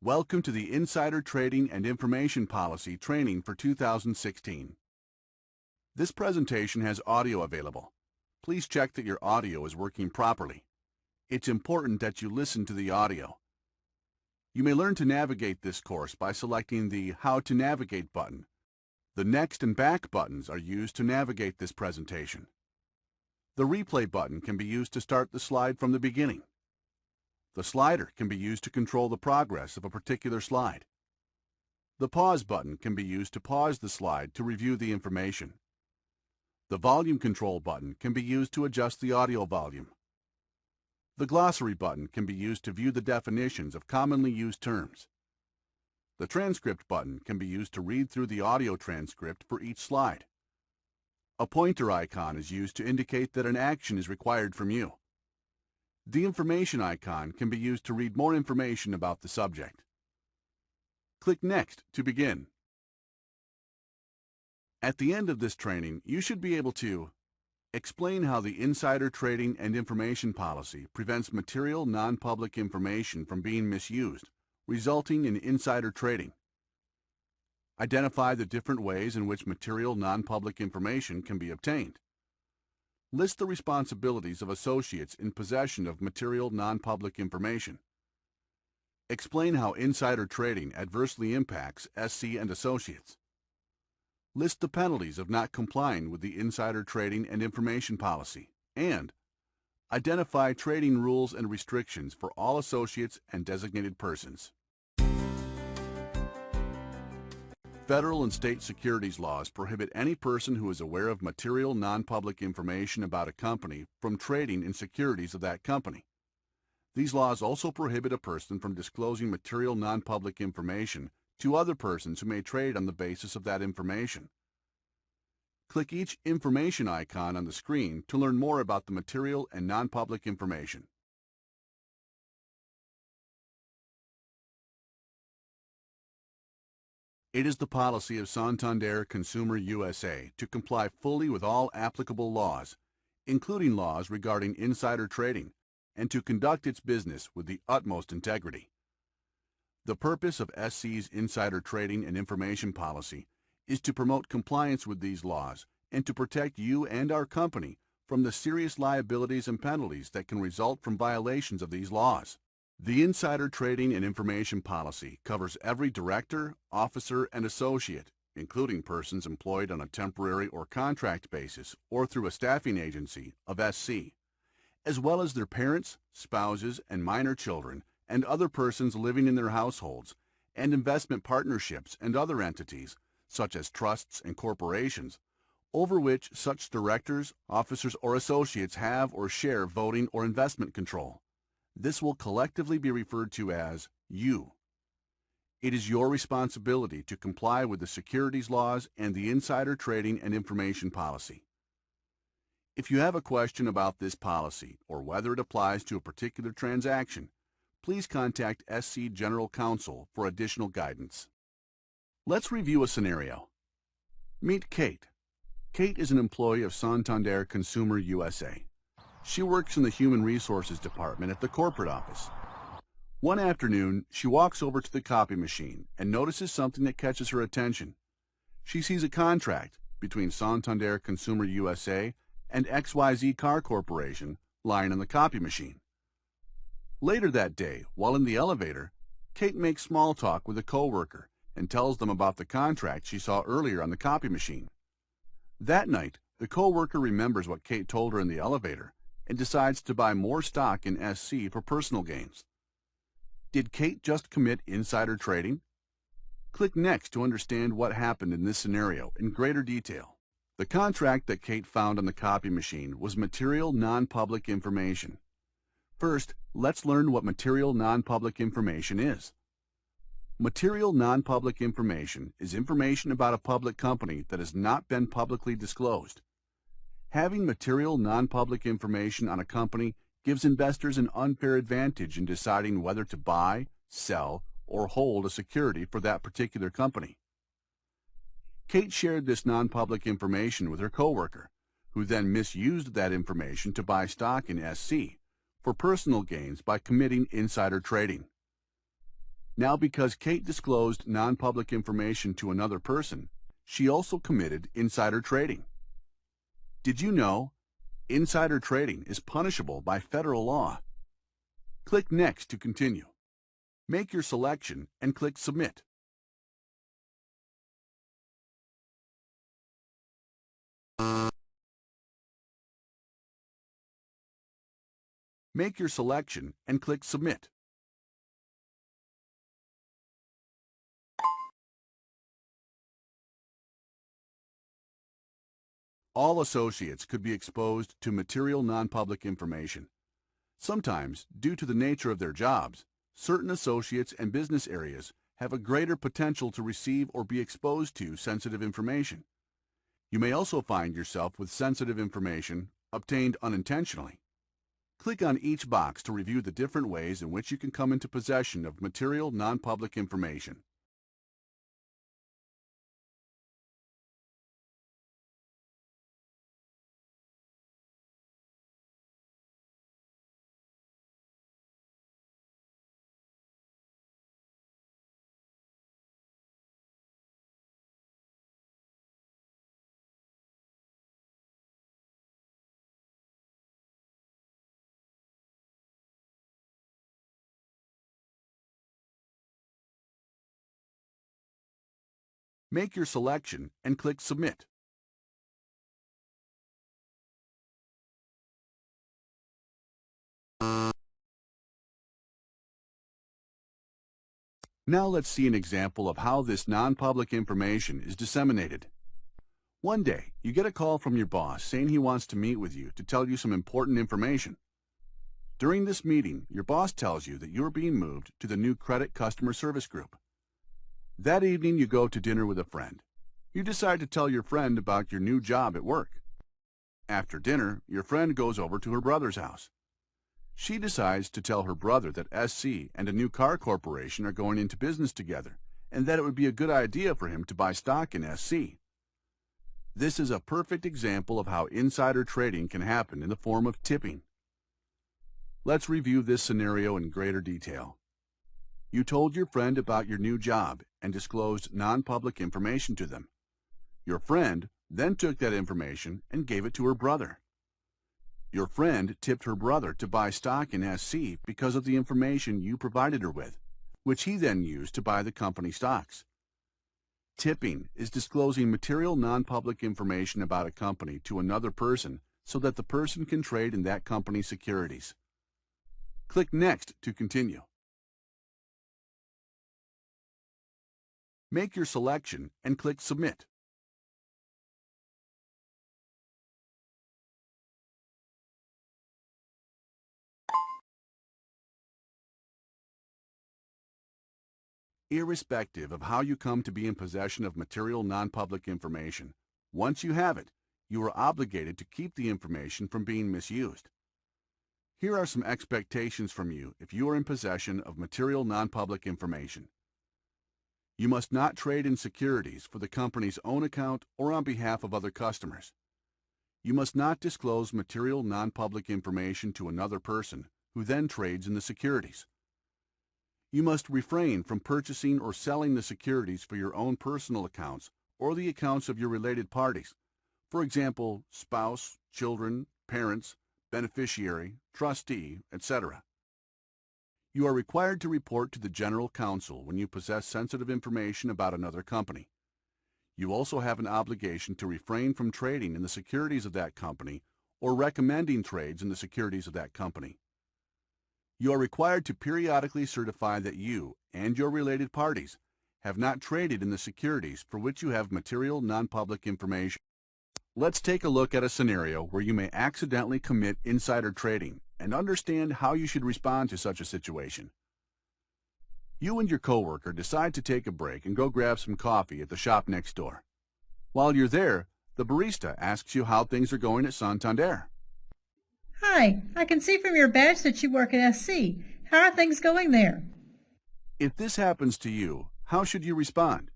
Welcome to the Insider Trading and Information Policy Training for 2016. This presentation has audio available. Please check that your audio is working properly. It's important that you listen to the audio. You may learn to navigate this course by selecting the How to Navigate button. The Next and Back buttons are used to navigate this presentation. The Replay button can be used to start the slide from the beginning. The slider can be used to control the progress of a particular slide. The Pause button can be used to pause the slide to review the information. The Volume Control button can be used to adjust the audio volume. The Glossary button can be used to view the definitions of commonly used terms. The Transcript button can be used to read through the audio transcript for each slide. A pointer icon is used to indicate that an action is required from you. The information icon can be used to read more information about the subject. Click Next to begin. At the end of this training, you should be able to explain how the Insider Trading and Information Policy prevents material non-public information from being misused, resulting in insider trading. Identify the different ways in which material non-public information can be obtained. List the responsibilities of associates in possession of material non-public information. Explain how insider trading adversely impacts SC and associates. List the penalties of not complying with the Insider Trading and Information Policy, and identify trading rules and restrictions for all associates and designated persons. Federal and state securities laws prohibit any person who is aware of material non-public information about a company from trading in securities of that company. These laws also prohibit a person from disclosing material non-public information to other persons who may trade on the basis of that information. Click each information icon on the screen to learn more about the material and non-public information. It is the policy of Santander Consumer USA to comply fully with all applicable laws, including laws regarding insider trading, and to conduct its business with the utmost integrity. The purpose of SC's Insider Trading and Information Policy is to promote compliance with these laws and to protect you and our company from the serious liabilities and penalties that can result from violations of these laws. The Insider Trading and Information Policy covers every director, officer, and associate, including persons employed on a temporary or contract basis or through a staffing agency of SC, as well as their parents, spouses, and minor children, and other persons living in their households, and investment partnerships and other entities, such as trusts and corporations, over which such directors, officers, or associates have or share voting or investment control. This will collectively be referred to as you. It is your responsibility to comply with the securities laws and the Insider Trading and Information Policy. If you have a question about this policy or whether it applies to a particular transaction, please contact SC General Counsel for additional guidance. Let's review a scenario. Meet Kate. Kate is an employee of Santander Consumer USA. She works in the Human Resources Department at the corporate office. One afternoon, she walks over to the copy machine and notices something that catches her attention. She sees a contract between Santander Consumer USA and XYZ Car Corporation lying on the copy machine. Later that day, while in the elevator, Kate makes small talk with a coworker and tells them about the contract she saw earlier on the copy machine. That night, the coworker remembers what Kate told her in the elevator and decides to buy more stock in SC for personal gains. Did Kate just commit insider trading? Click Next to understand what happened in this scenario in greater detail. The contract that Kate found on the copy machine was material non-public information. First, let's learn what material non-public information is. Material non-public information is information about a public company that has not been publicly disclosed. Having material non-public information on a company gives investors an unfair advantage in deciding whether to buy, sell, or hold a security for that particular company. Kate shared this non-public information with her coworker, who then misused that information to buy stock in SC for personal gains by committing insider trading. Now, because Kate disclosed non-public information to another person, she also committed insider trading. Did you know insider trading is punishable by federal law? Click Next to continue. Make your selection and click Submit. Make your selection and click Submit. All associates could be exposed to material non-public information. Sometimes, due to the nature of their jobs, certain associates and business areas have a greater potential to receive or be exposed to sensitive information. You may also find yourself with sensitive information obtained unintentionally. Click on each box to review the different ways in which you can come into possession of material non-public information. Make your selection and click Submit. Now let's see an example of how this non-public information is disseminated. One day, you get a call from your boss saying he wants to meet with you to tell you some important information. During this meeting, your boss tells you that you are being moved to the new credit customer service group. That evening, you go to dinner with a friend. You decide to tell your friend about your new job at work. After dinner, your friend goes over to her brother's house. She decides to tell her brother that SC and a new car corporation are going into business together, and that it would be a good idea for him to buy stock in SC. This is a perfect example of how insider trading can happen in the form of tipping. Let's review this scenario in greater detail. You told your friend about your new job and disclosed non-public information to them. Your friend then took that information and gave it to her brother. Your friend tipped her brother to buy stock in SC because of the information you provided her with, which he then used to buy the company stocks. Tipping is disclosing material non-public information about a company to another person so that the person can trade in that company's securities. Click Next to continue. Make your selection and click Submit. Irrespective of how you come to be in possession of material non-public information, once you have it, you are obligated to keep the information from being misused. Here are some expectations from you if you are in possession of material non-public information. You must not trade in securities for the company's own account or on behalf of other customers. You must not disclose material non-public information to another person who then trades in the securities. You must refrain from purchasing or selling the securities for your own personal accounts or the accounts of your related parties, for example, spouse, children, parents, beneficiary, trustee, etc. You are required to report to the General Counsel when you possess sensitive information about another company. You also have an obligation to refrain from trading in the securities of that company or recommending trades in the securities of that company. You are required to periodically certify that you and your related parties have not traded in the securities for which you have material non-public information. Let's take a look at a scenario where you may accidentally commit insider trading and understand how you should respond to such a situation. You and your coworker decide to take a break and go grab some coffee at the shop next door. While you're there, the barista asks you how things are going at Santander. Hi, I can see from your badge that you work at SC. How are things going there? If this happens to you, how should you respond?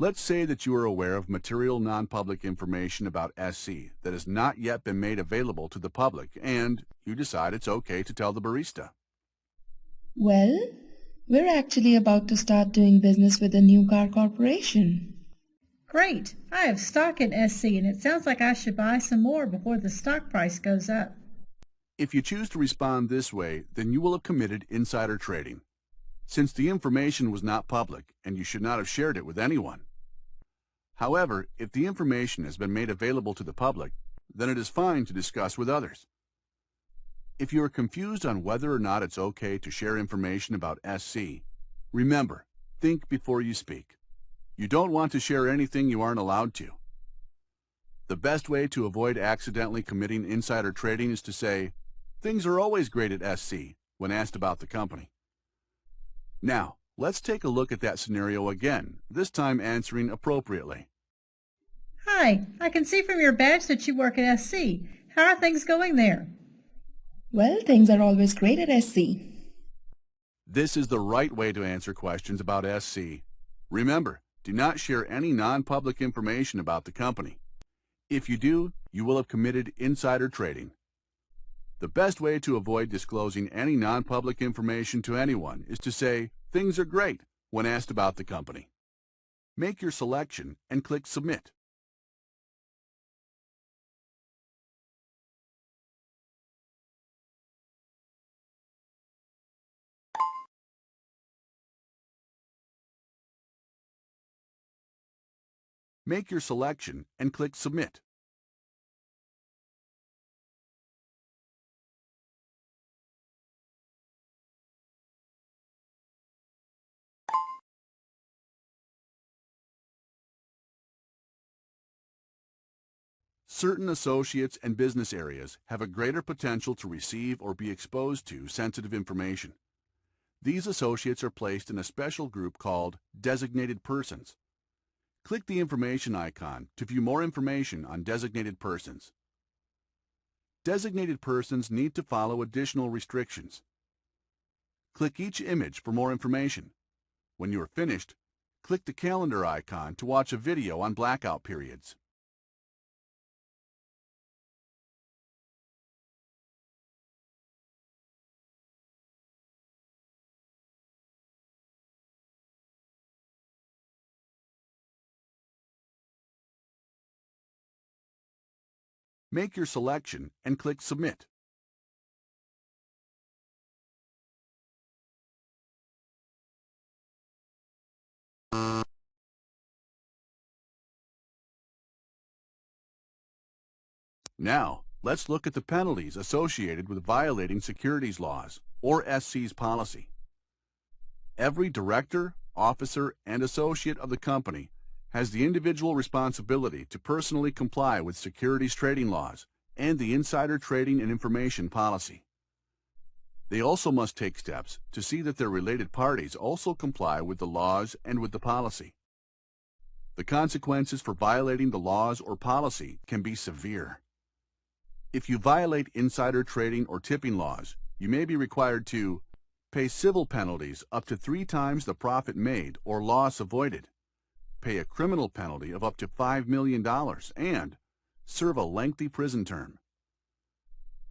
Let's say that you are aware of material non-public information about SC that has not yet been made available to the public, and you decide it's okay to tell the barista. Well, We're actually about to start doing business with a new car corporation. Great. I have stock in SC, and it sounds like I should buy some more before the stock price goes up. If you choose to respond this way, then you will have committed insider trading, since the information was not public and you should not have shared it with anyone. However, if the information has been made available to the public, then it is fine to discuss with others. If you are confused on whether or not it's okay to share information about SC, remember, think before you speak. You don't want to share anything you aren't allowed to. The best way to avoid accidentally committing insider trading is to say, "Things are always great at SC," when asked about the company. Now, let's take a look at that scenario again, this time answering appropriately. Hi, I can see from your badge that you work at SC. How are things going there? Well, things are always great at SC. This is the right way to answer questions about SC. Remember, do not share any non-public information about the company. If you do, you will have committed insider trading. The best way to avoid disclosing any non-public information to anyone is to say, "Things are great," when asked about the company. Make your selection and click Submit. Make your selection and click Submit. Certain associates and business areas have a greater potential to receive or be exposed to sensitive information. These associates are placed in a special group called Designated Persons. Click the information icon to view more information on designated persons. Designated persons need to follow additional restrictions. Click each image for more information. When you are finished, click the calendar icon to watch a video on blackout periods. Make your selection and click Submit. Now, let's look at the penalties associated with violating securities laws, or SC's policy. Every director, officer, and associate of the company has the individual responsibility to personally comply with securities trading laws and the insider trading and information policy. They also must take steps to see that their related parties also comply with the laws and with the policy. The consequences for violating the laws or policy can be severe. If you violate insider trading or tipping laws, you may be required to pay civil penalties up to 3 times the profit made or loss avoided, pay a criminal penalty of up to $5 million, and serve a lengthy prison term.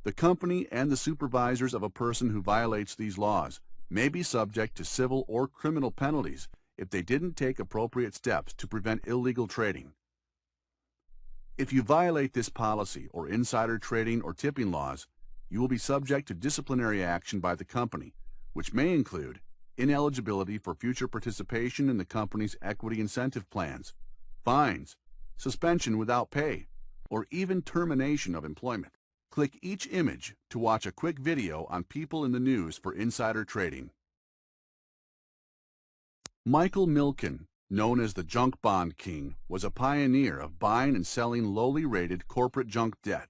The company and the supervisors of a person who violates these laws may be subject to civil or criminal penalties if they didn't take appropriate steps to prevent illegal trading. If you violate this policy or insider trading or tipping laws, you will be subject to disciplinary action by the company, which may include ineligibility for future participation in the company's equity incentive plans, fines, suspension without pay, or even termination of employment. Click each image to watch a quick video on people in the news for insider trading. Michael Milken, known as the Junk Bond King, was a pioneer of buying and selling lowly rated corporate junk debt.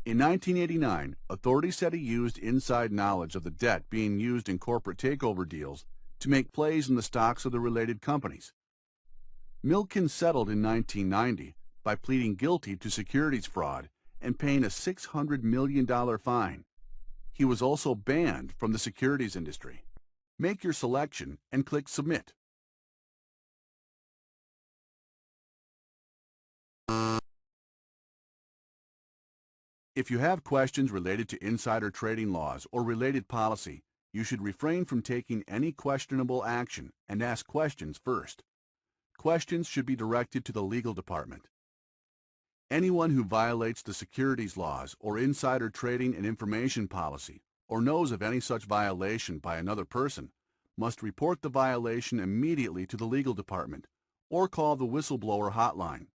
In 1989, authorities said he used inside knowledge of the debt being used in corporate takeover deals to make plays in the stocks of the related companies. Milken settled in 1990 by pleading guilty to securities fraud and paying a $600 million fine. He was also banned from the securities industry. Make your selection and click Submit. If you have questions related to insider trading laws or related policy, You should refrain from taking any questionable action and ask questions first. Questions should be directed to the legal department. Anyone who violates the securities laws or insider trading and information policy or knows of any such violation by another person must report the violation immediately to the legal department or call the whistleblower hotline.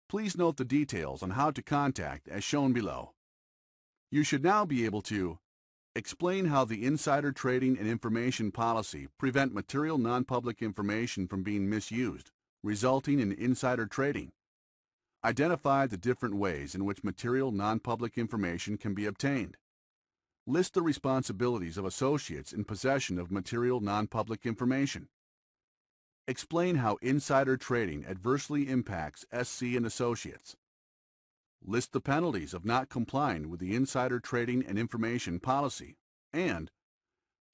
Please note the details on how to contact as shown below. You should now be able to explain how the insider trading and information policy prevent material non-public information from being misused, resulting in insider trading. Identify the different ways in which material non-public information can be obtained. List the responsibilities of associates in possession of material non-public information. Explain how insider trading adversely impacts SC and Associates. List the penalties of not complying with the insider trading and information policy, and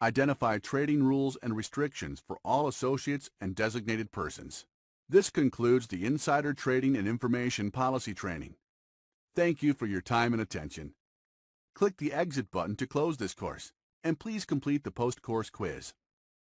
identify trading rules and restrictions for all associates and designated persons. This concludes the Insider Trading and Information Policy Training. Thank you for your time and attention. Click the Exit button to close this course, and please complete the post-course quiz.